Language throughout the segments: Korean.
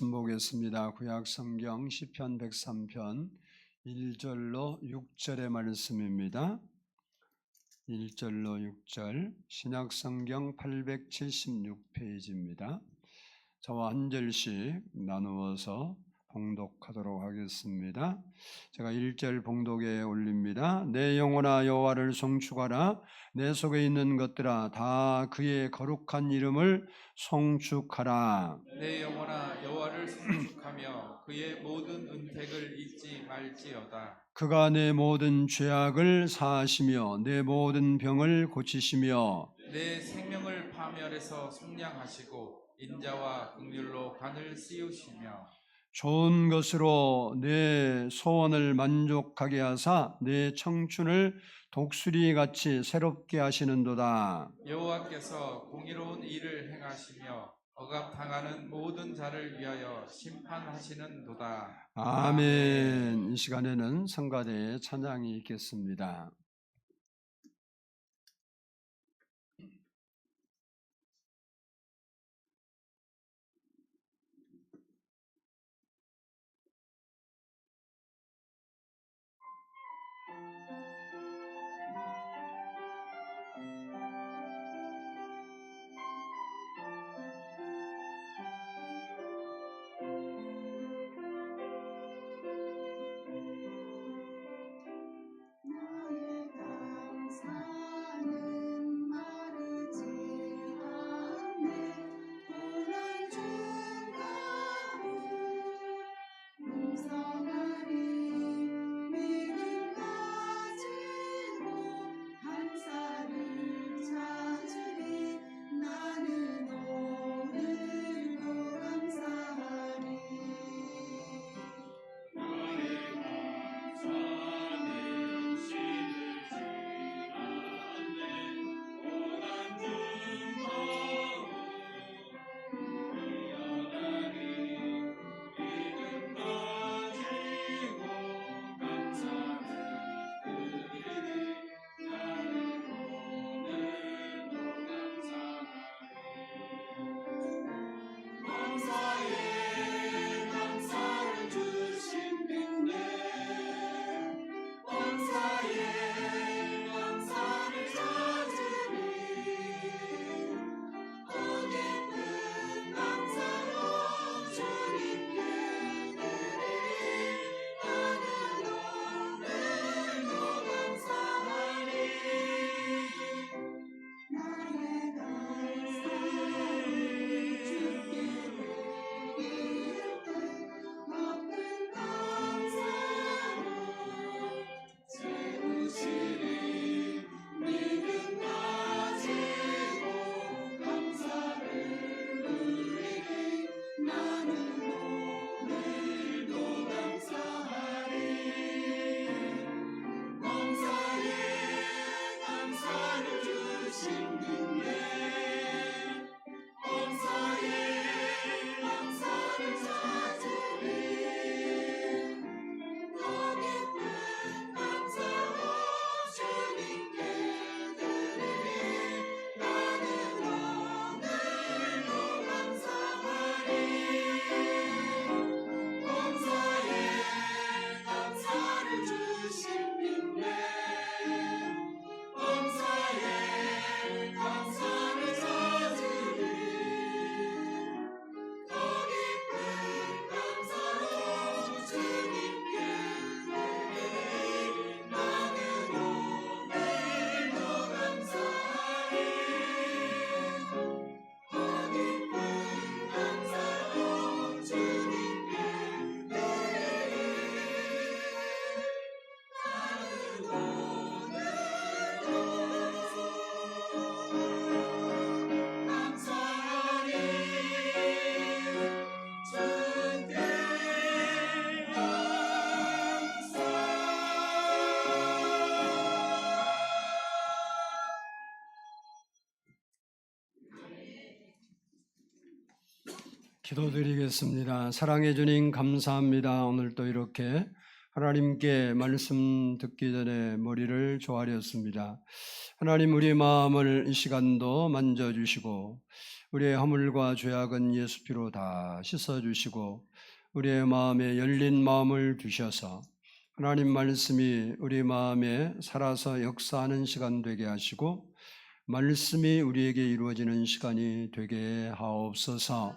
보겠습니다. 구약 성경 시편 103편 1절로 6절의 말씀입니다. 1절로 6절 신약 성경 876페이지입니다. 저와 한 절씩 나누어서 봉독하도록 하겠습니다. 제가 1절 봉독에 올립니다. 내 영혼아 여호와를 송축하라. 내 속에 있는 것들아 다 그의 거룩한 이름을 송축하라. 내 영혼아 여호와를 송축하며 그의 모든 은택을 잊지 말지어다. 그가 내 모든 죄악을 사하시며 내 모든 병을 고치시며 내 생명을 파멸해서 속량하시고 인자와 긍휼로 간을 씌우시며 좋은 것으로 내 소원을 만족하게 하사 내 청춘을 독수리같이 새롭게 하시는도다. 여호와께서 공의로운 일을 행하시며 억압당하는 모든 자를 위하여 심판하시는도다. 아멘. 이 시간에는 성가대의 찬양이 있겠습니다. 기도드리겠습니다. 사랑해 주님 감사합니다. 오늘 또 이렇게 하나님께 말씀 듣기 전에 머리를 조아렸습니다. 하나님 우리 마음을 이 시간도 만져주시고 우리의 허물과 죄악은 예수 피로 다 씻어주시고 우리의 마음에 열린 마음을 두셔서 하나님 말씀이 우리 마음에 살아서 역사하는 시간 되게 하시고 말씀이 우리에게 이루어지는 시간이 되게 하옵소서.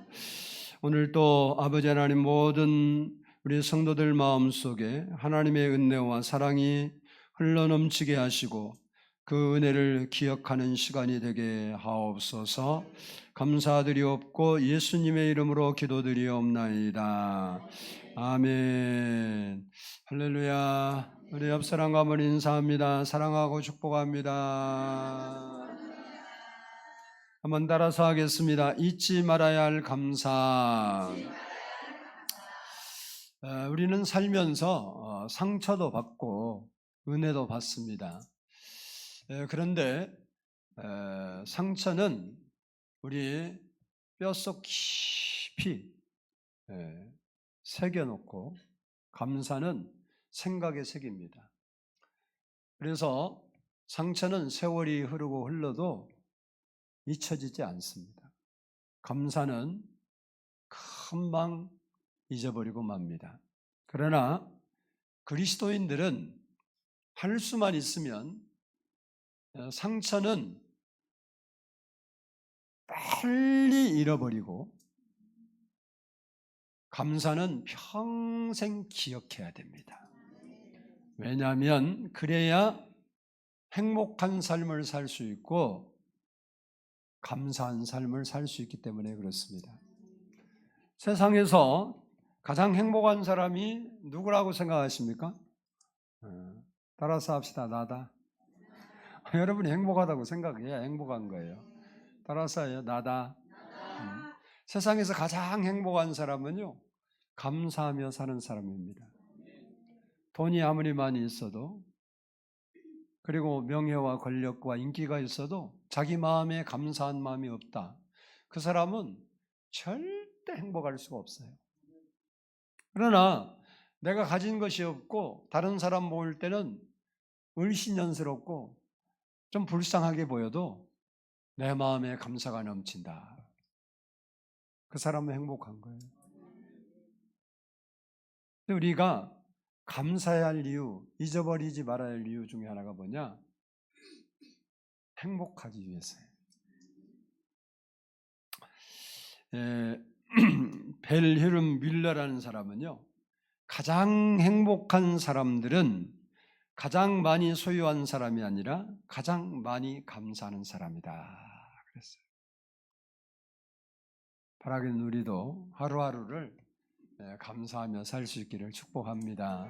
오늘 또 아버지 하나님 모든 우리 성도들 마음속에 하나님의 은혜와 사랑이 흘러넘치게 하시고 그 은혜를 기억하는 시간이 되게 하옵소서. 감사드리옵고 예수님의 이름으로 기도드리옵나이다. 아멘. 할렐루야. 우리 옆 사람과 한번 인사합니다. 사랑하고 축복합니다. 한번 따라서 하겠습니다. 잊지 말아야 할 감사. 우리는 살면서 상처도 받고 은혜도 받습니다. 그런데 상처는 우리 뼛속 깊이 새겨놓고 감사는 생각에 새깁니다. 그래서 상처는 세월이 흐르고 흘러도 잊혀지지 않습니다. 감사는 금방 잊어버리고 맙니다. 그러나 그리스도인들은 할 수만 있으면 상처는 빨리 잃어버리고 감사는 평생 기억해야 됩니다. 왜냐하면 그래야 행복한 삶을 살 수 있고 감사한 삶을 살 수 있기 때문에 그렇습니다. 세상에서 가장 행복한 사람이 누구라고 생각하십니까? 따라서 합시다. 나다. 여러분이 행복하다고 생각해야 행복한 거예요. 따라서 해요. 나다. 세상에서 가장 행복한 사람은요, 감사하며 사는 사람입니다. 돈이 아무리 많이 있어도, 그리고 명예와 권력과 인기가 있어도 자기 마음에 감사한 마음이 없다. 그 사람은 절대 행복할 수가 없어요. 그러나 내가 가진 것이 없고 다른 사람 보일 때는 을신연스럽고 좀 불쌍하게 보여도 내 마음에 감사가 넘친다. 그 사람은 행복한 거예요. 우리가 감사해야 할 이유, 잊어버리지 말아야 할 이유 중에 하나가 뭐냐? 행복하기 위해서예요. 벨 히름 뮬러라는 사람은요, 가장 행복한 사람들은 가장 많이 소유한 사람이 아니라 가장 많이 감사하는 사람이다 그랬어요. 바라기는 우리도 하루하루를 감사하며 살 수 있기를 축복합니다.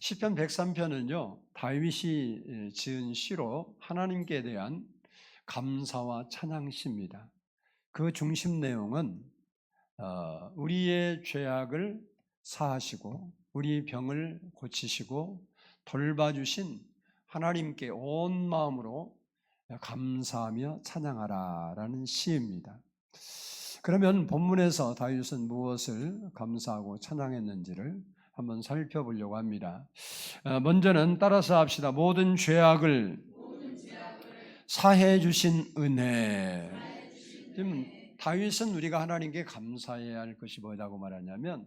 시편 103편은요, 다윗이 지은 시로 하나님께 대한 감사와 찬양시입니다. 그 중심 내용은 우리의 죄악을 사하시고 우리 병을 고치시고 돌봐주신 하나님께 온 마음으로 감사하며 찬양하라라는 시입니다. 그러면 본문에서 다윗은 무엇을 감사하고 찬양했는지를 한번 살펴보려고 합니다. 먼저는 따라서 합시다. 모든 죄악을 사해 주신 은혜. 지금 다윗은 우리가 하나님께 감사해야 할 것이 뭐라고 말하냐면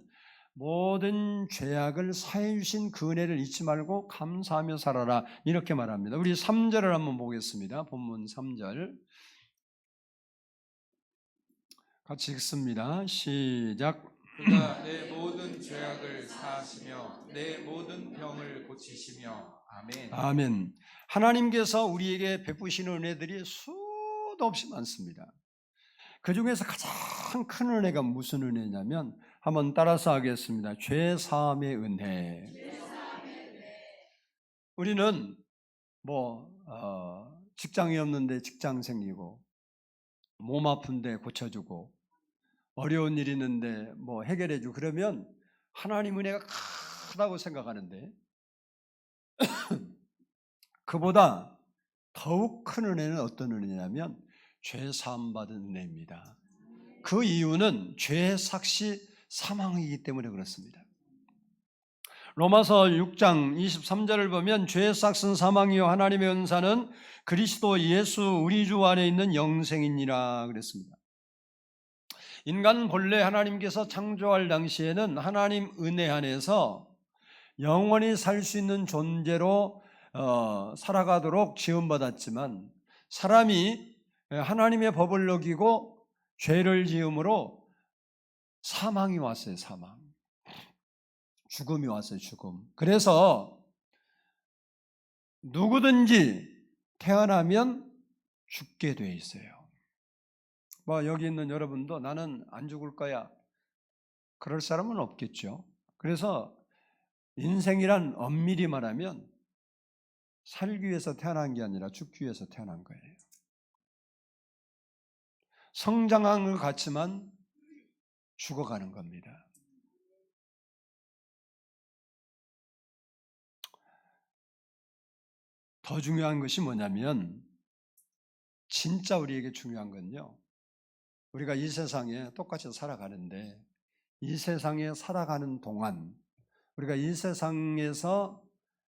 모든 죄악을 사해 주신 그 은혜를 잊지 말고 감사하며 살아라 이렇게 말합니다. 우리 3절을 한번 보겠습니다. 본문 3절 같이 읽습니다. 시작. 그가 내 모든 죄악을 사하시며 내 모든 병을 고치시며. 아멘. 아멘. 하나님께서 우리에게 베푸시는 은혜들이 수도 없이 많습니다. 그 중에서 가장 큰 은혜가 무슨 은혜냐면 한번 따라서 하겠습니다. 죄 사함의 은혜. 우리는 직장이 없는데 직장 생기고 몸 아픈데 고쳐주고 어려운 일 있는데 해결해주고 그러면 하나님 은혜가 크다고 생각하는데 그보다 더욱 큰 은혜는 어떤 은혜냐면 죄 사함 받은 은혜입니다. 그 이유는 죄의 삭시 사망이기 때문에 그렇습니다. 로마서 6장 23절을 보면 죄의 삭은 사망이요 하나님의 은사는 그리스도 예수 우리 주 안에 있는 영생이니라 그랬습니다. 인간 본래 하나님께서 창조할 당시에는 하나님 은혜 안에서 영원히 살 수 있는 존재로 살아가도록 지음받았지만 사람이 하나님의 법을 어기고 죄를 지음으로 사망이 왔어요. 사망. 죽음이 왔어요. 죽음. 그래서 누구든지 태어나면 죽게 돼 있어요. 뭐 여기 있는 여러분도 나는 안 죽을 거야, 그럴 사람은 없겠죠. 그래서 인생이란 엄밀히 말하면 살기 위해서 태어난 게 아니라 죽기 위해서 태어난 거예요. 성장한 것 같지만 죽어가는 겁니다. 더 중요한 것이 뭐냐면, 진짜 우리에게 중요한 건요, 우리가 이 세상에 똑같이 살아가는데 이 세상에 살아가는 동안 우리가 이 세상에서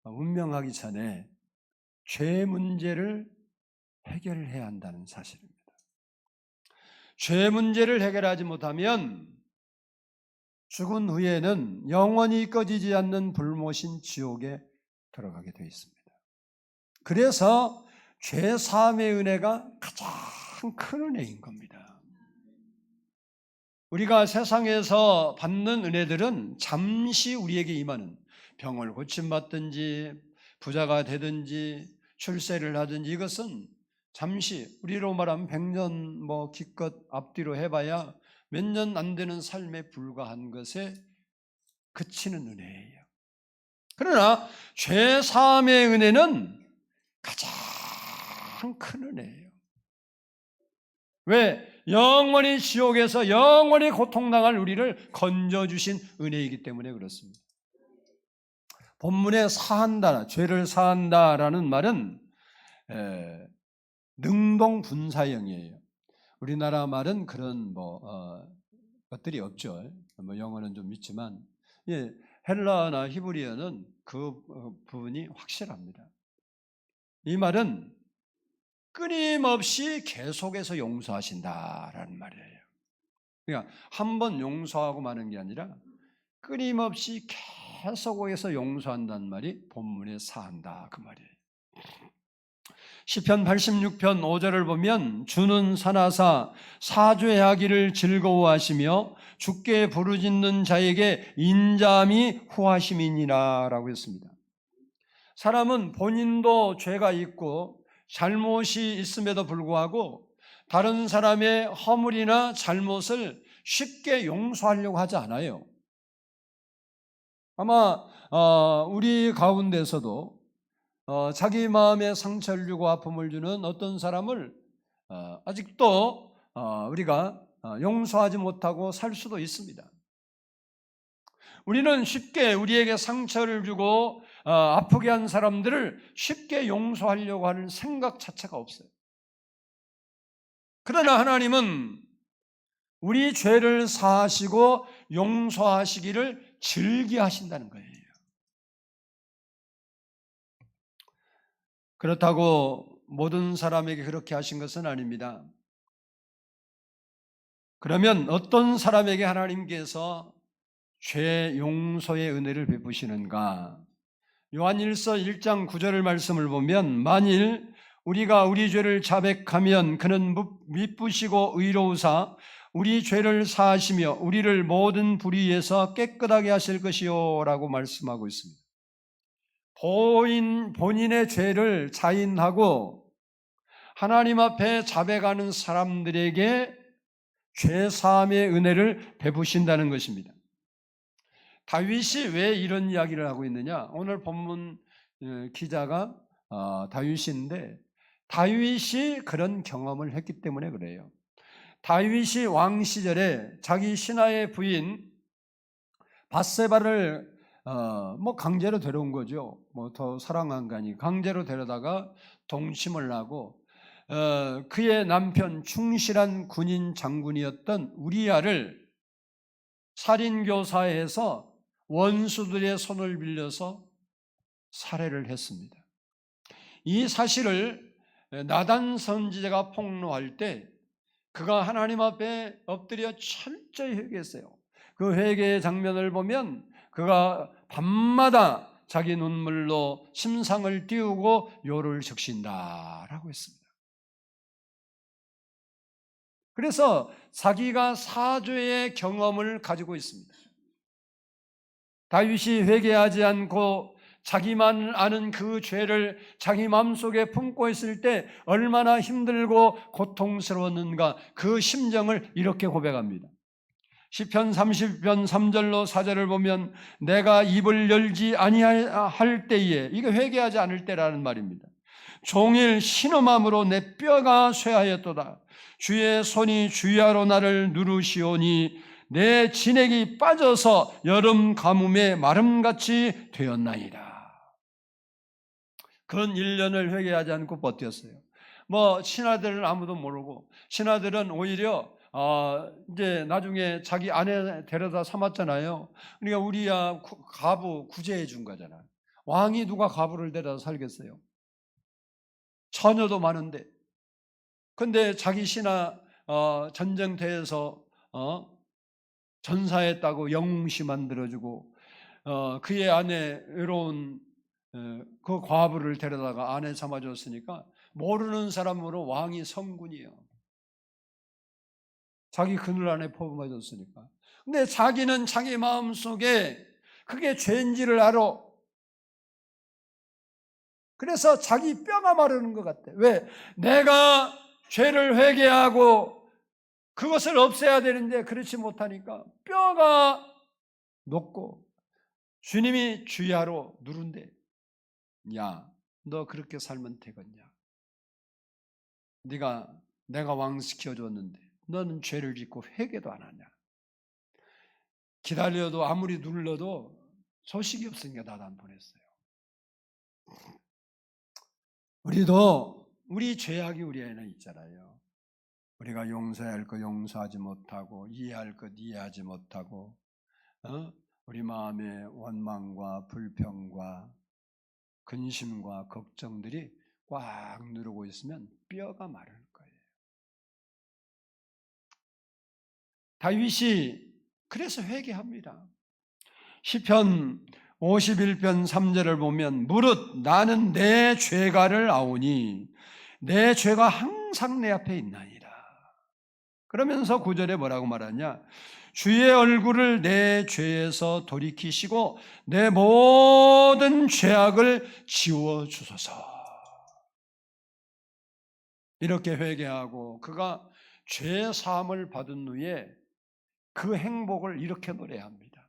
운명하기 전에 죄 문제를 해결해야 한다는 사실입니다. 죄 문제를 해결하지 못하면 죽은 후에는 영원히 꺼지지 않는 불못인 지옥에 들어가게 되어 있습니다. 그래서 죄 사함의 은혜가 가장 큰 은혜인 겁니다. 우리가 세상에서 받는 은혜들은 잠시 우리에게 임하는, 병을 고침받든지 부자가 되든지 출세를 하든지, 이것은 잠시, 우리로 말하면 100년 기껏 앞뒤로 해봐야 몇 년 안 되는 삶에 불과한 것에 그치는 은혜예요. 그러나 죄 사함의 은혜는 가장 큰 은혜예요. 왜? 영원히 지옥에서 영원히 고통당할 우리를 건져주신 은혜이기 때문에 그렇습니다. 본문에 사한다, 죄를 사한다라는 말은 능동분사형이에요. 우리나라 말은 그런 것들이 없죠. 영어는 좀 있지만, 헬라어나 히브리어는 그 부분이 확실합니다. 이 말은 끊임없이 계속해서 용서하신다라는 말이에요. 그러니까 한 번 용서하고 마는 게 아니라 끊임없이 계속해서 용서한다는 말이 본문에 사한다, 그 말이에요. 시편 86편 5절을 보면 주는 선하사 사죄하기를 즐거워하시며 주께 부르짖는 자에게 인자함이 후하심이니라 라고 했습니다. 사람은 본인도 죄가 있고 잘못이 있음에도 불구하고 다른 사람의 허물이나 잘못을 쉽게 용서하려고 하지 않아요. 아마 우리 가운데서도 자기 마음에 상처를 주고 아픔을 주는 어떤 사람을 아직도 우리가 용서하지 못하고 살 수도 있습니다. 우리는 쉽게 우리에게 상처를 주고 아프게 한 사람들을 쉽게 용서하려고 하는 생각 자체가 없어요. 그러나 하나님은 우리 죄를 사하시고 용서하시기를 즐겨하신다는 거예요. 그렇다고 모든 사람에게 그렇게 하신 것은 아닙니다. 그러면 어떤 사람에게 하나님께서 죄 용서의 은혜를 베푸시는가? 요한일서 1장 9절 말씀을 보면, 만일 우리가 우리 죄를 자백하면 그는 미쁘시고 의로우사 우리 죄를 사하시며 우리를 모든 불의에서 깨끗하게 하실 것이요 라고 말씀하고 있습니다. 본인의 죄를 자인하고 하나님 앞에 자백하는 사람들에게 죄 사함의 은혜를 베푸신다는 것입니다. 다윗이 왜 이런 이야기를 하고 있느냐? 오늘 본문 기자가 다윗인데, 다윗이 그런 경험을 했기 때문에 그래요. 다윗이 왕 시절에 자기 신하의 부인 밧세바를 강제로 데려온 거죠. 더 사랑한 거니 강제로 데려다가 동침을 하고 그의 남편 충실한 군인 장군이었던 우리야를 살인교사해서 원수들의 손을 빌려서 살해를 했습니다. 이 사실을 나단 선지자가 폭로할 때 그가 하나님 앞에 엎드려 철저히 회개했어요. 그 회개의 장면을 보면 그가 밤마다 자기 눈물로 심상을 띄우고 요를 적신다라고 했습니다. 그래서 자기가 사죄의 경험을 가지고 있습니다. 다윗이 회개하지 않고 자기만 아는 그 죄를 자기 마음속에 품고 있을 때 얼마나 힘들고 고통스러웠는가, 그 심정을 이렇게 고백합니다. 시편 30편 3절로 4절을 보면 내가 입을 열지 아니할 때에, 이게 회개하지 않을 때라는 말입니다. 종일 신음함으로 내 뼈가 쇠하였도다. 주의 손이 주야로 나를 누르시오니 내 진액이 빠져서 여름 가뭄에 마름같이 되었나이다. 그런 1년을 회개하지 않고 버텼어요. 신하들은 아무도 모르고, 신하들은 오히려 이제 나중에 자기 아내 데려다 삼았잖아요. 그러니까 우리야 가부 구제해 준 거잖아. 왕이 누가 가부를 데려다 살겠어요? 처녀도 많은데. 근데 자기 신하 전쟁터에서 전사했다고 영웅시 만들어주고, 그의 아내 외로운 그 과부를 데려다가 아내 삼아줬으니까 모르는 사람으로 왕이 성군이에요. 자기 그늘 안에 포함해줬으니까. 근데 자기는 자기 마음속에 그게 죄인지를 알아. 그래서 자기 뼈가 마르는 것 같아. 왜? 내가 죄를 회개하고 그것을 없애야 되는데 그렇지 못하니까 뼈가 녹고 주님이 주야로 누른대. 야, 너 그렇게 살면 되겠냐? 내가 왕 시켜줬는데 너는 죄를 짓고 회개도 안 하냐? 기다려도 아무리 눌러도 소식이 없으니까 나도 안 보냈어요. 우리도 우리 죄악이 우리 안에 있잖아요. 우리가 용서해야 할 것 용서하지 못하고, 이해할 것 이해하지 못하고, 우리 마음의 원망과 불평과 근심과 걱정들이 꽉 누르고 있으면 뼈가 마를 거예요. 다윗이 그래서 회개합니다. 시편 51편 3절을 보면 무릇 나는 내 죄가를 아오니 내 죄가 항상 내 앞에 있나이다. 그러면서 9절에 뭐라고 말하냐? 주의 얼굴을 내 죄에서 돌이키시고 내 모든 죄악을 지워주소서. 이렇게 회개하고 그가 죄 사함을 받은 후에 그 행복을 이렇게 노래합니다.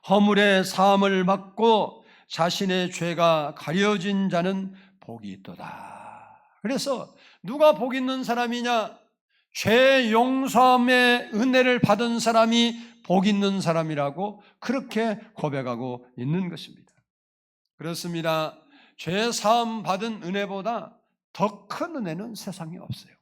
허물의 사함을 받고 자신의 죄가 가려진 자는 복이 있도다. 그래서 누가 복 있는 사람이냐? 죄 용서함의 은혜를 받은 사람이 복 있는 사람이라고 그렇게 고백하고 있는 것입니다. 그렇습니다. 죄 사함 받은 은혜보다 더 큰 은혜는 세상에 없어요.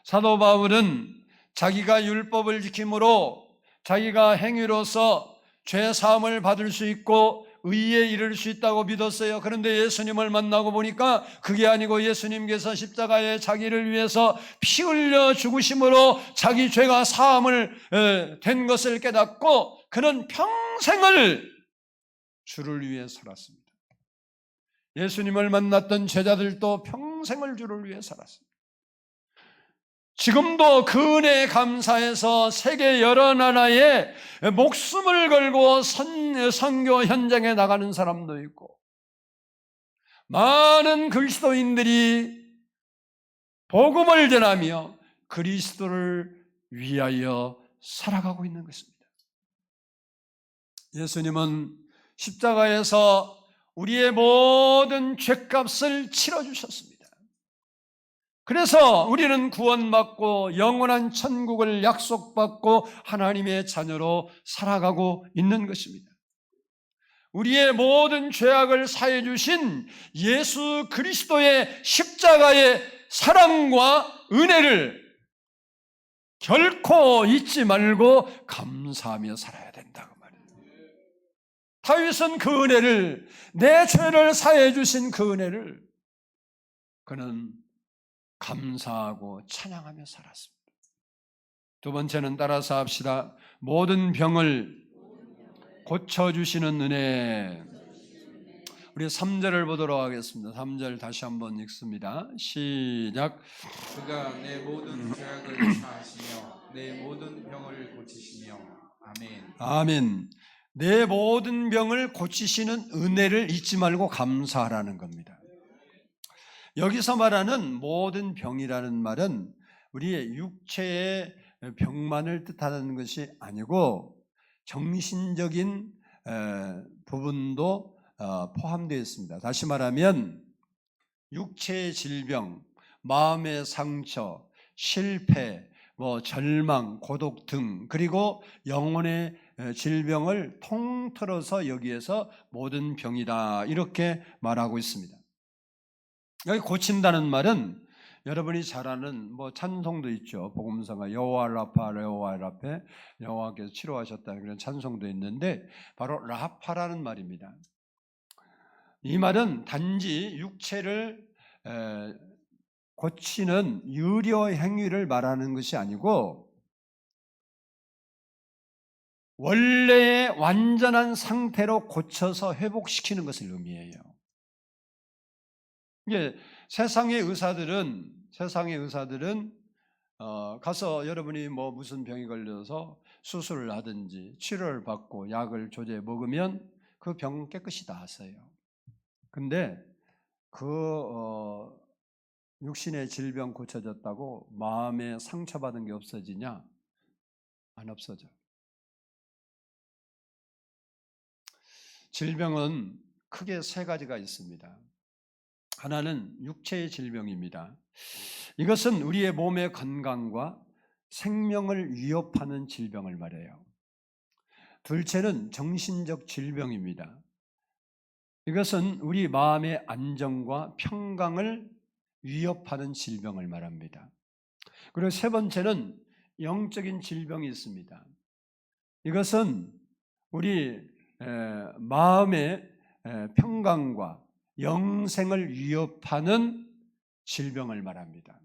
사도 바울은 자기가 율법을 지킴으로 자기가 행위로서 죄 사함을 받을 수 있고 의에 이를 수 있다고 믿었어요. 그런데 예수님을 만나고 보니까 그게 아니고 예수님께서 십자가에 자기를 위해서 피 흘려 죽으심으로 자기 죄가 사함을 된 것을 깨닫고 그는 평생을 주를 위해 살았습니다. 예수님을 만났던 제자들도 평생을 주를 위해 살았습니다. 지금도 그 은혜에 감사해서 세계 여러 나라에 목숨을 걸고 선교 현장에 나가는 사람도 있고 많은 그리스도인들이 복음을 전하며 그리스도를 위하여 살아가고 있는 것입니다. 예수님은 십자가에서 우리의 모든 죄값을 치러주셨습니다. 그래서 우리는 구원받고 영원한 천국을 약속받고 하나님의 자녀로 살아가고 있는 것입니다. 우리의 모든 죄악을 사해 주신 예수 그리스도의 십자가의 사랑과 은혜를 결코 잊지 말고 감사하며 살아야 된다고 말해요. 다윗은 그 은혜를, 내 죄를 사해 주신 그 은혜를 그는 감사하고 찬양하며 살았습니다. 두 번째는 따라서 합시다. 모든 병을 고쳐주시는 은혜. 우리 3절을 보도록 하겠습니다. 3절 다시 한번 읽습니다. 시작. 그가 내 모든 죄악을 사하시며 내 모든 병을 고치시며. 아멘. 아멘. 내 모든 병을 고치시는 은혜를 잊지 말고 감사하라는 겁니다. 여기서 말하는 모든 병이라는 말은 우리의 육체의 병만을 뜻하는 것이 아니고 정신적인 부분도 포함되어 있습니다. 다시 말하면 육체의 질병, 마음의 상처, 실패, 절망, 고독 등 그리고 영혼의 질병을 통틀어서 여기에서 모든 병이다 이렇게 말하고 있습니다. 여기 고친다는 말은 여러분이 잘 아는 찬송도 있죠. 복음서가 여호와 라파 여호와 라페 여호와께서 치료하셨다는 그런 찬송도 있는데 바로 라파라는 말입니다. 이 말은 단지 육체를 고치는 의료 행위를 말하는 것이 아니고 원래의 완전한 상태로 고쳐서 회복시키는 것을 의미해요. 이게 세상의 의사들은 가서 여러분이 무슨 병이 걸려서 수술을 하든지 치료를 받고 약을 조제 먹으면 그 병은 깨끗이 나았어요. 근데 육신의 질병 고쳐졌다고 마음에 상처받은 게 없어지냐? 안 없어져. 질병은 크게 세 가지가 있습니다. 하나는 육체의 질병입니다. 이것은 우리의 몸의 건강과 생명을 위협하는 질병을 말해요. 둘째는 정신적 질병입니다. 이것은 우리 마음의 안정과 평강을 위협하는 질병을 말합니다. 그리고 세 번째는 영적인 질병이 있습니다. 이것은 우리 마음의 평강과 영생을 위협하는 질병을 말합니다.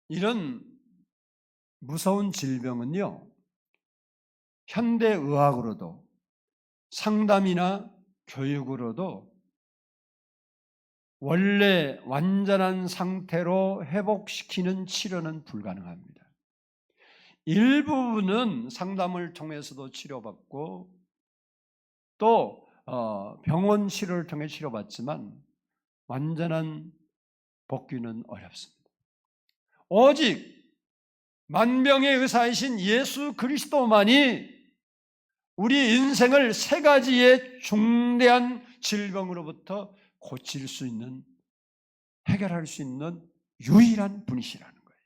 이런 무서운 질병은요, 현대의학으로도 상담이나 교육으로도 원래 완전한 상태로 회복시키는 치료는 불가능합니다. 일부분은 상담을 통해서도 치료받고 또 병원 치료를 통해 치료받지만 완전한 복귀는 어렵습니다. 오직 만병의 의사이신 예수 그리스도만이 우리 인생을 세 가지의 중대한 질병으로부터 고칠 수 있는, 해결할 수 있는 유일한 분이시라는 거예요.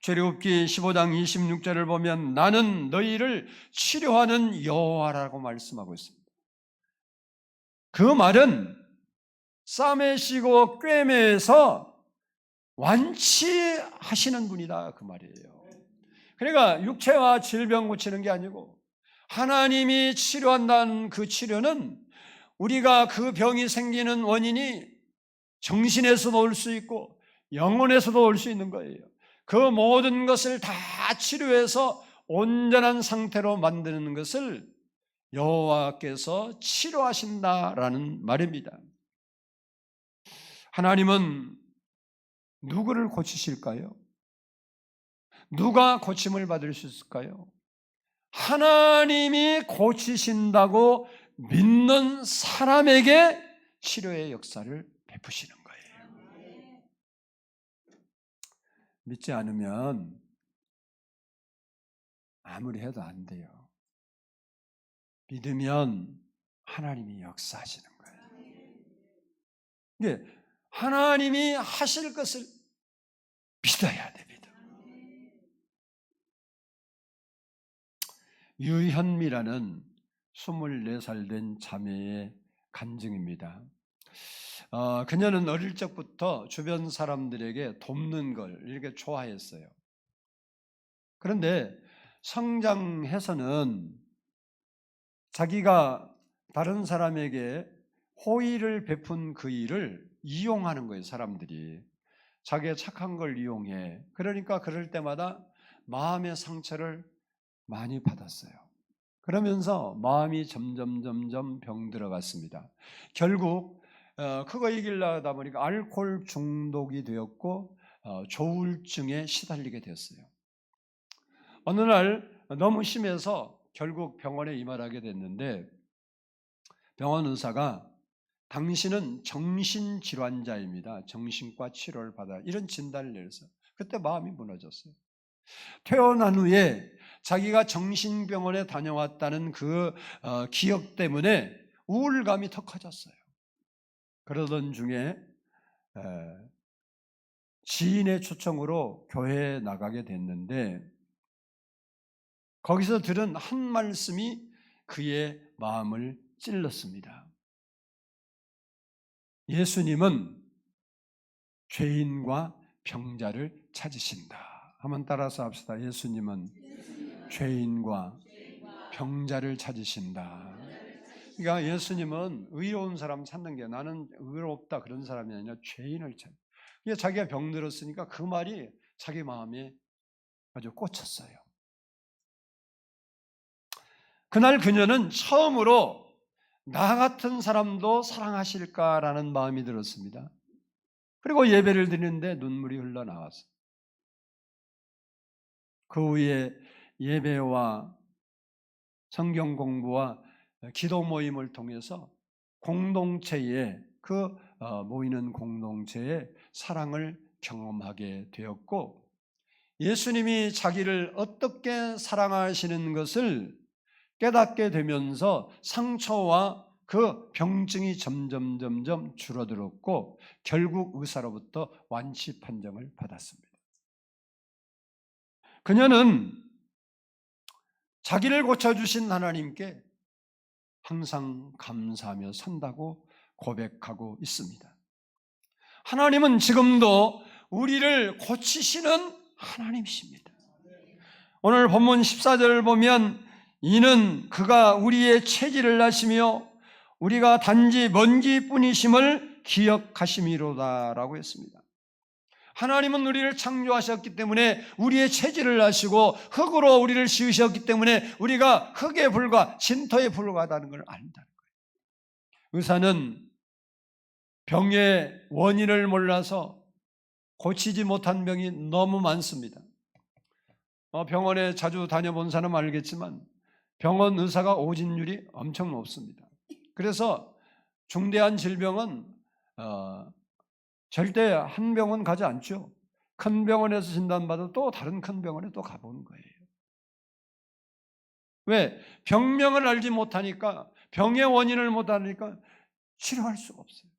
출애굽기 15장 26절을 보면 나는 너희를 치료하는 여호와라고 말씀하고 있습니다. 그 말은 싸매시고 꿰매서 완치하시는 분이다 그 말이에요. 그러니까 육체와 질병 고치는 게 아니고 하나님이 치료한다는 그 치료는 우리가 그 병이 생기는 원인이 정신에서도 올 수 있고 영혼에서도 올 수 있는 거예요. 그 모든 것을 다 치료해서 온전한 상태로 만드는 것을 여호와께서 치료하신다라는 말입니다. 하나님은 누구를 고치실까요? 누가 고침을 받을 수 있을까요? 하나님이 고치신다고 믿는 사람에게 치료의 역사를 베푸시는 거예요. 믿지 않으면 아무리 해도 안 돼요. 믿으면 하나님이 역사하시는 거예요. 이게 하나님이 하실 것을 믿어야 됩니다. 유현미라는 24살 된 자매의 간증입니다. 그녀는 어릴 적부터 주변 사람들에게 돕는 걸 이렇게 좋아했어요. 그런데 성장해서는 자기가 다른 사람에게 호의를 베푼 그 일을 이용하는 거예요. 사람들이 자기의 착한 걸 이용해. 그러니까 그럴 때마다 마음의 상처를 많이 받았어요. 그러면서 마음이 점점 병들어갔습니다. 결국 그거 이기려다 보니까 알코올 중독이 되었고 조울증에 시달리게 됐어요. 어느 날 너무 심해서 결국 병원에 입원하게 됐는데 병원 의사가 당신은 정신질환자입니다. 정신과 치료를 받아야 이런 진단을 내려서 그때 마음이 무너졌어요. 퇴원한 후에 자기가 정신병원에 다녀왔다는 그 기억 때문에 우울감이 더 커졌어요. 그러던 중에 지인의 초청으로 교회에 나가게 됐는데 거기서 들은 한 말씀이 그의 마음을 찔렀습니다. 예수님은 죄인과 병자를 찾으신다. 한번 따라서 합시다. 예수님은 죄인과 병자를 찾으신다. 그러니까 예수님은 의로운 사람 찾는 게 나는 의롭다 그런 사람이 아니라 죄인을 찾는. 그러니까 자기가 병들었으니까 그 말이 자기 마음에 아주 꽂혔어요. 그날 그녀는 처음으로 나 같은 사람도 사랑하실까라는 마음이 들었습니다. 그리고 예배를 드리는데 눈물이 흘러나왔어요. 그 후에 예배와 성경 공부와 기도 모임을 통해서 공동체에 모이는 공동체에 사랑을 경험하게 되었고 예수님이 자기를 어떻게 사랑하시는 것을 깨닫게 되면서 상처와 그 병증이 점점 줄어들었고 결국 의사로부터 완치 판정을 받았습니다. 그녀는 자기를 고쳐주신 하나님께 항상 감사하며 산다고 고백하고 있습니다. 하나님은 지금도 우리를 고치시는 하나님이십니다. 오늘 본문 14절을 보면 이는 그가 우리의 체질을 아시며 우리가 단지 먼지뿐이심을 기억하심이로다라고 했습니다. 하나님은 우리를 창조하셨기 때문에 우리의 체질을 아시고 흙으로 우리를 지으셨기 때문에 우리가 흙에 불과 진토에 불과하다는 걸 안다는 거예요. 의사는 병의 원인을 몰라서 고치지 못한 병이 너무 많습니다. 병원에 자주 다녀본 사람은 알겠지만 병원 의사가 오진율이 엄청 높습니다. 그래서 중대한 질병은 절대 한 병원 가지 않죠. 큰 병원에서 진단받아도 또 다른 큰 병원에 또 가보는 거예요. 왜? 병명을 알지 못하니까, 병의 원인을 못하니까 치료할 수가 없어요.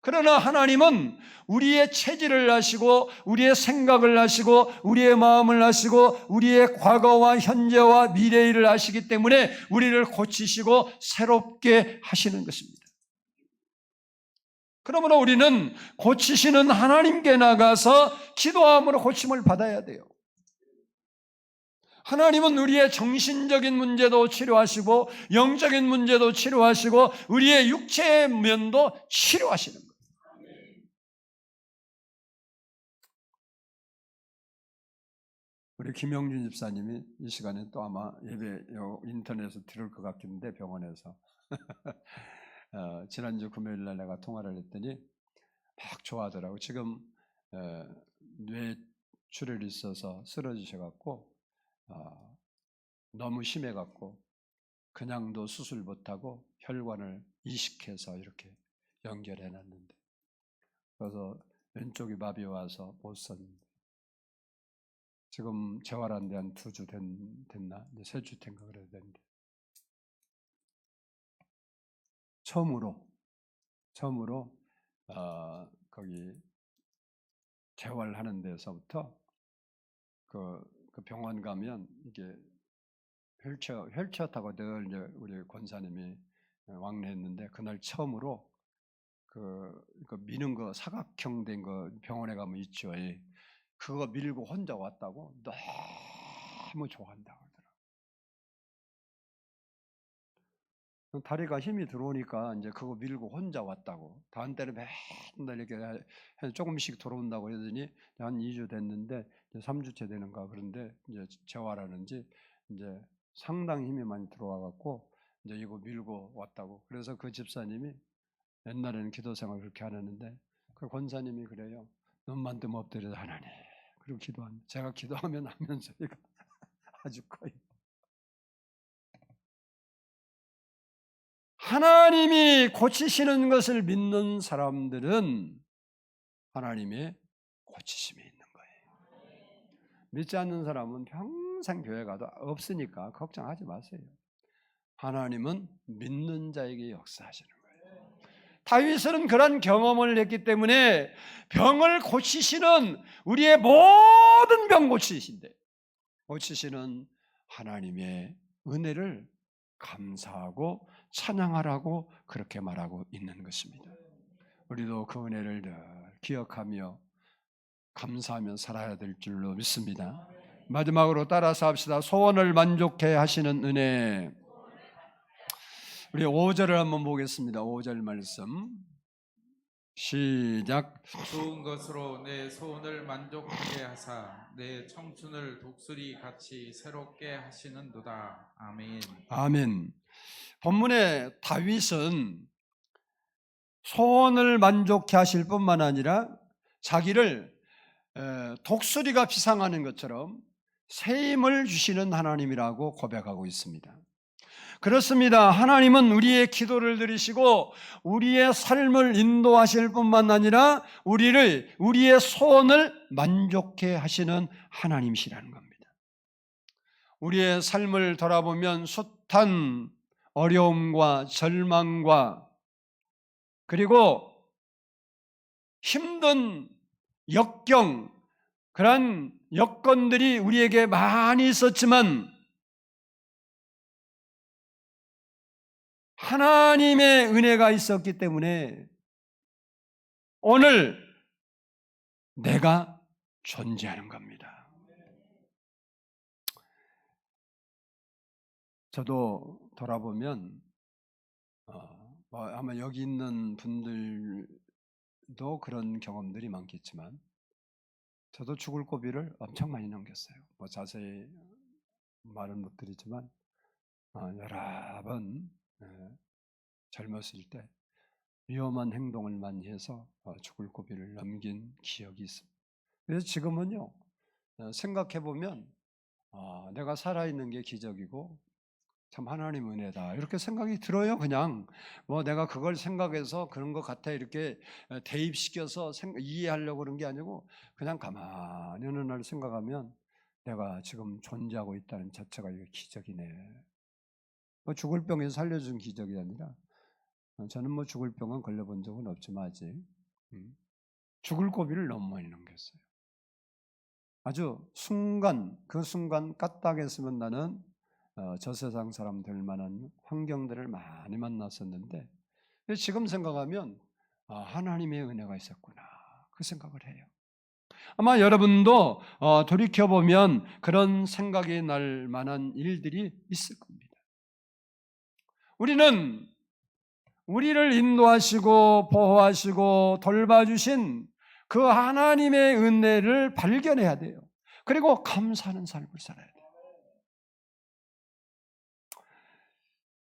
그러나 하나님은 우리의 체질을 아시고 우리의 생각을 아시고 우리의 마음을 아시고 우리의 과거와 현재와 미래를 아시기 때문에 우리를 고치시고 새롭게 하시는 것입니다. 그러므로 우리는 고치시는 하나님께 나가서 기도함으로 고침을 받아야 돼요. 하나님은 우리의 정신적인 문제도 치료하시고 영적인 문제도 치료하시고 우리의 육체의 면도 치료하시는 거예요. 우리 김영준 집사님이 이 시간에 또 아마 예배 인터넷에서 들을 것 같긴데 병원에서 지난주 금요일 날 내가 통화를 했더니 막 좋아하더라고. 지금 뇌출혈이 있어서 쓰러지셔갖고 너무 심해갖고 그냥도 수술 못하고 혈관을 이식해서 이렇게 연결해놨는데 그래서 왼쪽이 마비 와서 못 썼는데 지금 재활한 데 한 2주 됐나? 이제 3주 된가 그래야 되는데 처음으로 거기 재활하는 데서부터 그 병원 가면 이게 휠체어 타고 늘 이제 우리 권사님이 왕래했는데 그날 처음으로 그 미는 거 사각형 된 거 병원에 가면 있죠. 그거 밀고 혼자 왔다고 너무 좋아한다고 하더라고요. 다리가 힘이 들어오니까 이제 그거 밀고 혼자 왔다고. 다음 때는 맨날 이렇게 조금씩 들어온다고 그러더니 한 2주 됐는데 이제 3주째 되는가 그런데 이제 재활하는지 이제 상당히 힘이 많이 들어와 갖고 이제 이거 밀고 왔다고. 그래서 그 집사님이 옛날에는 기도 생활 그렇게 안 했는데 그 권사님이 그래요. 눈만 뜨면 엎드려서 하나님 그리고 기도합니다. 제가 기도하면 하면 소리가 아주 커요. 하나님이 고치시는 것을 믿는 사람들은 하나님의 고치심이 있는 거예요. 믿지 않는 사람은 평생 교회 가도 없으니까 걱정하지 마세요. 하나님은 믿는 자에게 역사하시는 거예요. 다윗은 그런 경험을 했기 때문에 병을 고치시는 우리의 모든 병 고치신데 고치시는 하나님의 은혜를 감사하고 찬양하라고 그렇게 말하고 있는 것입니다. 우리도 그 은혜를 늘 기억하며 감사하며 살아야 될 줄로 믿습니다. 마지막으로 따라서 합시다. 소원을 만족해 하시는 은혜. 우리 5절을 한번 보겠습니다. 5절 말씀 시작. 좋은 것으로 내 소원을 만족하게 하사 내 청춘을 독수리 같이 새롭게 하시는도다. 아멘. 아멘. 본문의 다윗은 소원을 만족해 하실 뿐만 아니라 자기를 독수리가 비상하는 것처럼 새 힘을 주시는 하나님이라고 고백하고 있습니다. 그렇습니다. 하나님은 우리의 기도를 들으시고 우리의 삶을 인도하실 뿐만 아니라 우리의 소원을 만족해 하시는 하나님이시라는 겁니다. 우리의 삶을 돌아보면 숱한 어려움과 절망과 그리고 힘든 역경, 그런 여건들이 우리에게 많이 있었지만 하나님의 은혜가 있었기 때문에 오늘 내가 존재하는 겁니다. 저도 돌아보면 아마 여기 있는 분들도 그런 경험들이 많겠지만 저도 죽을 고비를 엄청 많이 넘겼어요. 자세히 말은 못 드리지만 여러 번 젊었을 때 위험한 행동을 많이 해서 죽을 고비를 넘긴 기억이 있습니다. 그래서 지금은요 생각해 보면 내가 살아있는 게 기적이고 참 하나님 은혜다 이렇게 생각이 들어요. 그냥 내가 그걸 생각해서 그런 것 같아 이렇게 대입시켜서 이해하려고 그런 게 아니고 그냥 가만히 어느 날 생각하면 내가 지금 존재하고 있다는 자체가 이게 기적이네. 죽을 병에서 살려준 기적이 아니라 저는 죽을 병은 걸려본 적은 없지만 아직 죽을 고비를 너무 많이 넘겼어요. 아주 그 순간 까딱했으면 나는 저 세상 사람들 만한 환경들을 많이 만났었는데 지금 생각하면 하나님의 은혜가 있었구나 그 생각을 해요. 아마 여러분도 돌이켜보면 그런 생각이 날 만한 일들이 있을 겁니다. 우리는 우리를 인도하시고 보호하시고 돌봐주신 그 하나님의 은혜를 발견해야 돼요. 그리고 감사하는 삶을 살아야 돼요.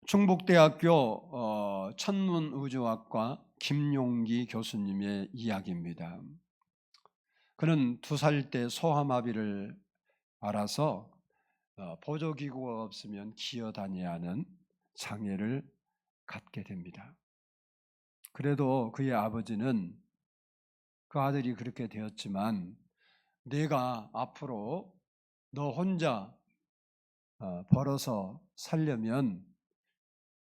충북대학교 천문우주학과 김용기 교수님의 이야기입니다. 그는 2살 때 소아마비를 알아서 보조기구가 없으면 기어다녀야 하는 장애를 갖게 됩니다. 그래도 그의 아버지는 그 아들이 그렇게 되었지만 내가 앞으로 너 혼자 벌어서 살려면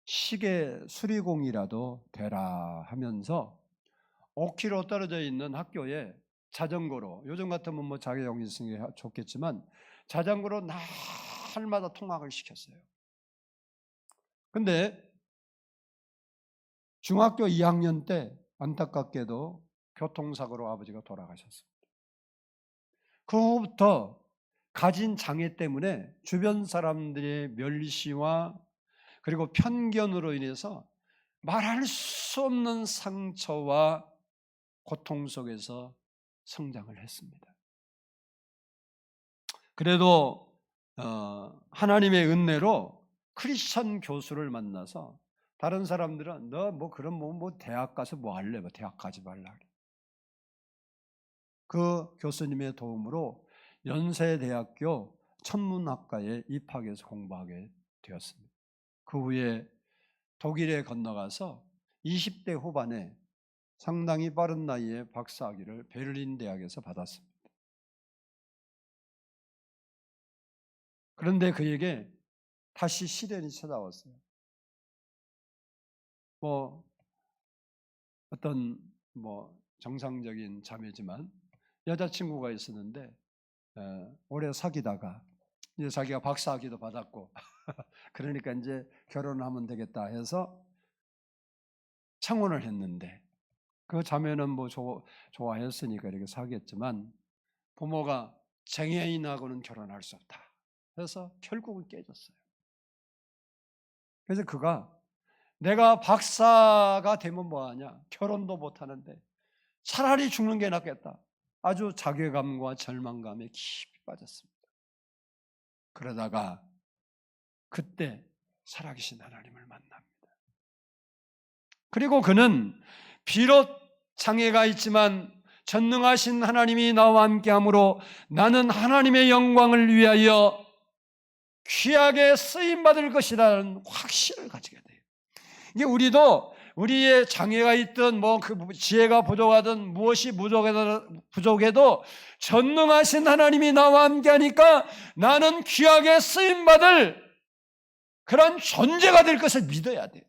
시계 수리공이라도 되라 하면서 5km 떨어져 있는 학교에 자전거로, 요즘 같으면 자가용이 있으니 좋겠지만 자전거로 날마다 통학을 시켰어요. 근데 중학교 2학년 때 안타깝게도 교통사고로 아버지가 돌아가셨습니다. 그 후부터 가진 장애 때문에 주변 사람들의 멸시와 그리고 편견으로 인해서 말할 수 없는 상처와 고통 속에서 성장을 했습니다. 그래도 하나님의 은혜로 크리스천 교수를 만나서 다른 사람들은 너 뭐 그럼 뭐 대학 가서 뭐 할래? 뭐 대학 가지 말라 그래. 그 교수님의 도움으로 연세대학교 천문학과에 입학해서 공부하게 되었습니다. 그 후에 독일에 건너가서 20대 후반에 상당히 빠른 나이에 박사학위를 베를린 대학에서 받았습니다. 그런데 그에게 다시 시련이 찾아왔어요. 뭐 어떤 뭐 정상적인 자매지만 여자친구가 있었는데 오래 사귀다가 이제 자기가 박사학위도 받았고 그러니까 이제 결혼하면 되겠다 해서 청혼을 했는데 그 자매는 뭐 좋아했으니까 이렇게 사귀었지만 부모가 장애인하고는 결혼할 수 없다 해서 결국은 깨졌어요. 그래서 그가 내가 박사가 되면 뭐하냐, 결혼도 못하는데 차라리 죽는 게 낫겠다, 아주 자괴감과 절망감에 깊이 빠졌습니다. 그러다가 그때 살아계신 하나님을 만납니다. 그리고 그는 비록 장애가 있지만 전능하신 하나님이 나와 함께함으로 나는 하나님의 영광을 위하여 귀하게 쓰임받을 것이라는 확신을 가지게 돼요. 이게 우리도 우리의 장애가 있든 뭐 그 지혜가 부족하든 무엇이 부족해도 전능하신 하나님이 나와 함께하니까 나는 귀하게 쓰임받을 그런 존재가 될 것을 믿어야 돼요.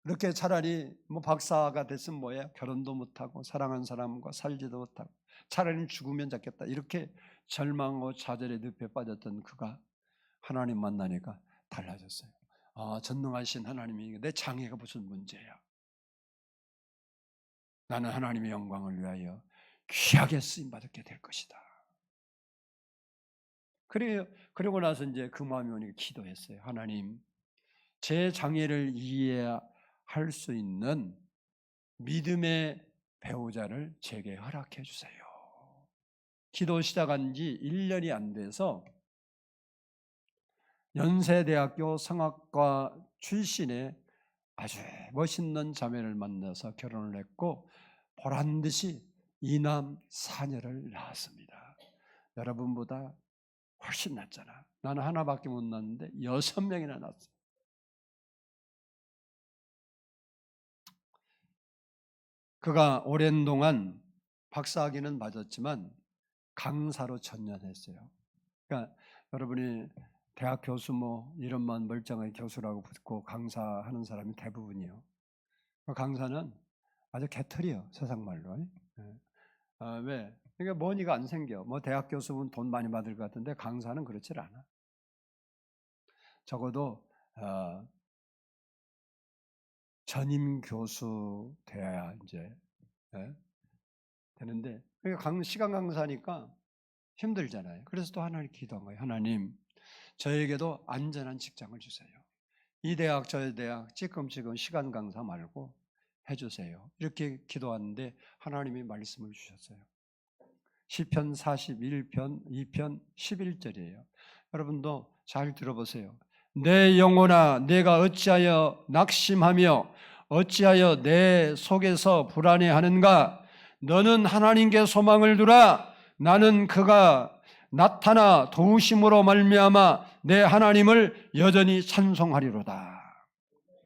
그렇게 차라리 뭐 박사가 됐으면 뭐예요? 결혼도 못하고 사랑하는 사람과 살지도 못하고 차라리 죽으면 좋겠다, 이렇게 절망하고 좌절의 늪에 빠졌던 그가 하나님 만나니까 달라졌어요. 전능하신 하나님이 내 장애가 무슨 문제야? 나는 하나님의 영광을 위하여 귀하게 쓰임받게 될 것이다. 그리고 나서 이제 그 마음이 오니까 기도했어요. 하나님, 제 장애를 이해할 수 있는 믿음의 배우자를 제게 허락해 주세요. 기도 시작한 지 1년이 안 돼서 연세대학교 성악과 출신의 아주 멋있는 자매를 만나서 결혼을 했고 보란듯이 2남 4녀를 낳았습니다. 여러분보다 훨씬 낫잖아. 나는 하나밖에 못 낳았는데 6명이나 낳았어요. 그가 오랜 동안 박사학위는 맞았지만 강사로 전념했어요. 그러니까 여러분이 대학 교수 뭐 이름만 멀쩡하게 교수라고 붙고 강사하는 사람이 대부분이에요. 그 강사는 아주 개털이에요, 세상 말로. 왜? 그러니까 머니가 안 생겨. 뭐 대학 교수는 돈 많이 받을 것 같은데 강사는 그렇지 않아. 적어도 전임 교수 돼야 이제 되는데, 그러니까 시간 강사니까 힘들잖아요. 그래서 또 하나님 기도한 거예요. 하나님, 저에게도 안전한 직장을 주세요. 이 대학 저 대학 찌끔찌끔 시간 강사 말고 해주세요. 이렇게 기도하는데 하나님이 말씀을 주셨어요. 시편 41편 2편 11절이에요. 여러분도 잘 들어보세요. 내 영혼아, 내가 어찌하여 낙심하며 어찌하여 내 속에서 불안해하는가? 너는 하나님께 소망을 두라. 나는 그가 나타나 도우심으로 말미암아 내 하나님을 여전히 찬송하리로다.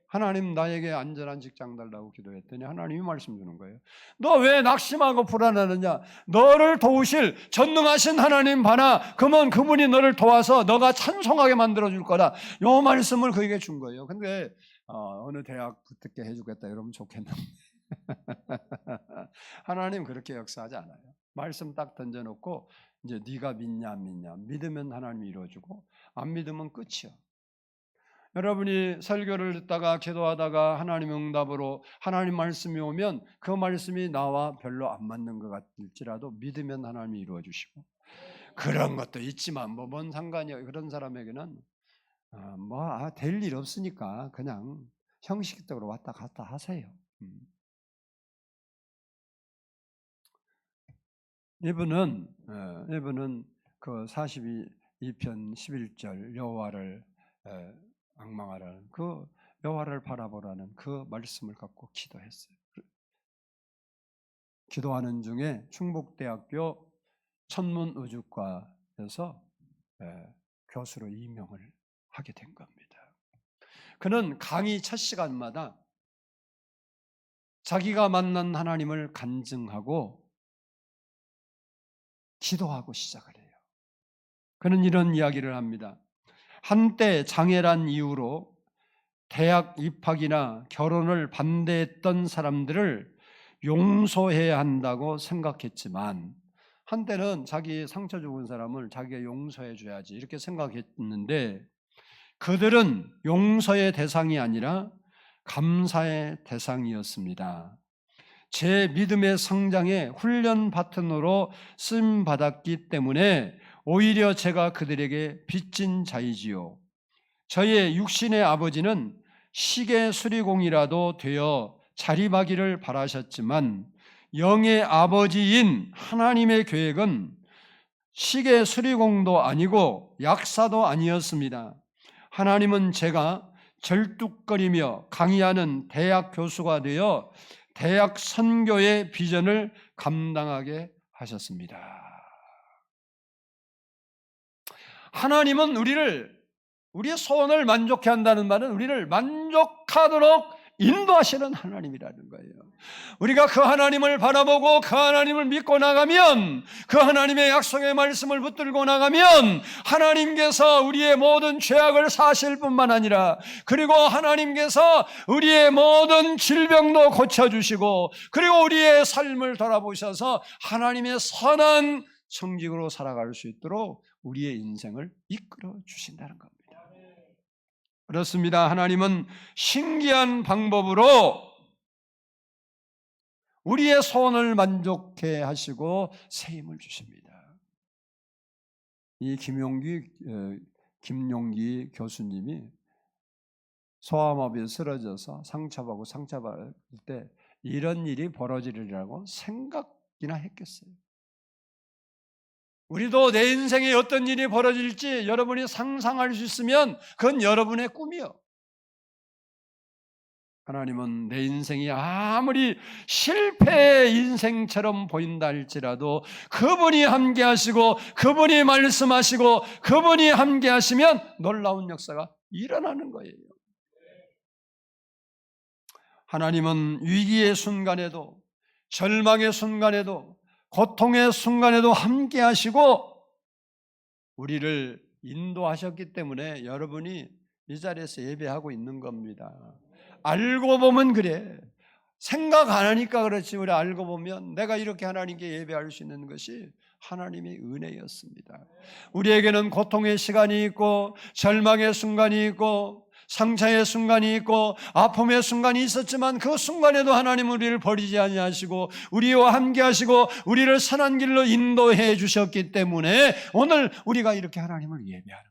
하나님, 나에게 안전한 직장 달라고 기도했더니 하나님이 말씀 주는 거예요. 너 왜 낙심하고 불안하느냐? 너를 도우실 전능하신 하나님 봐라. 그러면 그분이 너를 도와서 너가 찬송하게 만들어줄 거다. 이 말씀을 그에게 준 거예요. 근데 어느 대학 붙게 해주겠다 이러면 좋겠는데 하나님 그렇게 역사하지 않아요. 말씀 딱 던져놓고 이제 네가 믿냐 안 믿냐, 믿으면 하나님이 이루어주고 안 믿으면 끝이요. 여러분이 설교를 듣다가 기도하다가 하나님 응답으로 하나님 말씀이 오면 그 말씀이 나와 별로 안 맞는 것 같을지라도 믿으면 하나님이 이루어 주시고, 그런 것도 있지만 뭐 뭔 상관이야. 그런 사람에게는 될 일 없으니까 그냥 형식적으로 왔다 갔다 하세요. 이분은 그 42편 11절 여호와를 앙망하라는 그 여호와를 바라보라는 그 말씀을 갖고 기도했어요. 기도하는 중에 충북대학교 천문우주과에서 교수로 임명을 하게 된 겁니다. 그는 강의 첫 시간마다 자기가 만난 하나님을 간증하고 기도하고 시작을 해요. 그는 이런 이야기를 합니다. 한때 장애란 이유로 대학 입학이나 결혼을 반대했던 사람들을 용서해야 한다고 생각했지만, 한때는 자기 상처 주은 사람을 자기가 용서해 줘야지 이렇게 생각했는데, 그들은 용서의 대상이 아니라 감사의 대상이었습니다. 제 믿음의 성장에 훈련 바튼으로 쓰임 받았기 때문에 오히려 제가 그들에게 빚진 자이지요. 저의 육신의 아버지는 시계 수리공이라도 되어 자립하기를 바라셨지만 영의 아버지인 하나님의 계획은 시계 수리공도 아니고 약사도 아니었습니다. 하나님은 제가 절뚝거리며 강의하는 대학 교수가 되어 대학 선교의 비전을 감당하게 하셨습니다. 하나님은 우리의 소원을 만족해 한다는 말은 우리를 만족하도록 인도하시는 하나님이라는 거예요. 우리가 그 하나님을 바라보고 그 하나님을 믿고 나가면, 그 하나님의 약속의 말씀을 붙들고 나가면 하나님께서 우리의 모든 죄악을 사실 뿐만 아니라, 그리고 하나님께서 우리의 모든 질병도 고쳐주시고, 그리고 우리의 삶을 돌아보셔서 하나님의 선한 성직으로 살아갈 수 있도록 우리의 인생을 이끌어 주신다는 겁니다. 그렇습니다. 하나님은 신기한 방법으로 우리의 소원을 만족해 하시고 새 힘을 주십니다. 이 김용기 교수님이 소아마비에 쓰러져서 상처받을 때 이런 일이 벌어지리라고 생각이나 했겠어요? 우리도 내 인생에 어떤 일이 벌어질지 여러분이 상상할 수 있으면 그건 여러분의 꿈이요. 하나님은 내 인생이 아무리 실패의 인생처럼 보인다 할지라도 그분이 함께 하시고 그분이 말씀하시고 그분이 함께 하시면 놀라운 역사가 일어나는 거예요. 하나님은 위기의 순간에도, 절망의 순간에도, 고통의 순간에도 함께 하시고 우리를 인도하셨기 때문에 여러분이 이 자리에서 예배하고 있는 겁니다. 알고 보면 그래. 생각 안 하니까 그렇지, 우리 알고 보면 내가 이렇게 하나님께 예배할 수 있는 것이 하나님의 은혜였습니다. 우리에게는 고통의 시간이 있고 절망의 순간이 있고 상처의 순간이 있고 아픔의 순간이 있었지만 그 순간에도 하나님은 우리를 버리지 아니하시고 우리와 함께 하시고 우리를 선한 길로 인도해 주셨기 때문에 오늘 우리가 이렇게 하나님을 예배하는 거예요.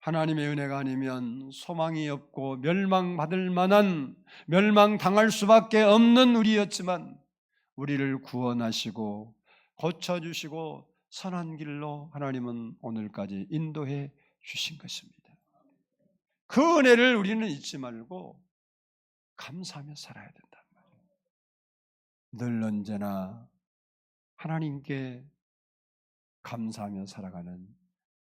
하나님의 은혜가 아니면 소망이 없고 멸망받을 만한, 멸망당할 수밖에 없는 우리였지만 우리를 구원하시고 고쳐주시고 선한 길로 하나님은 오늘까지 인도해 주신 것입니다. 그 은혜를 우리는 잊지 말고 감사하며 살아야 된단 말이에요. 늘 언제나 하나님께 감사하며 살아가는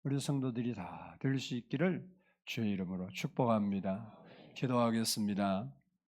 우리 성도들이 다 될 수 있기를 주의 이름으로 축복합니다. 기도하겠습니다.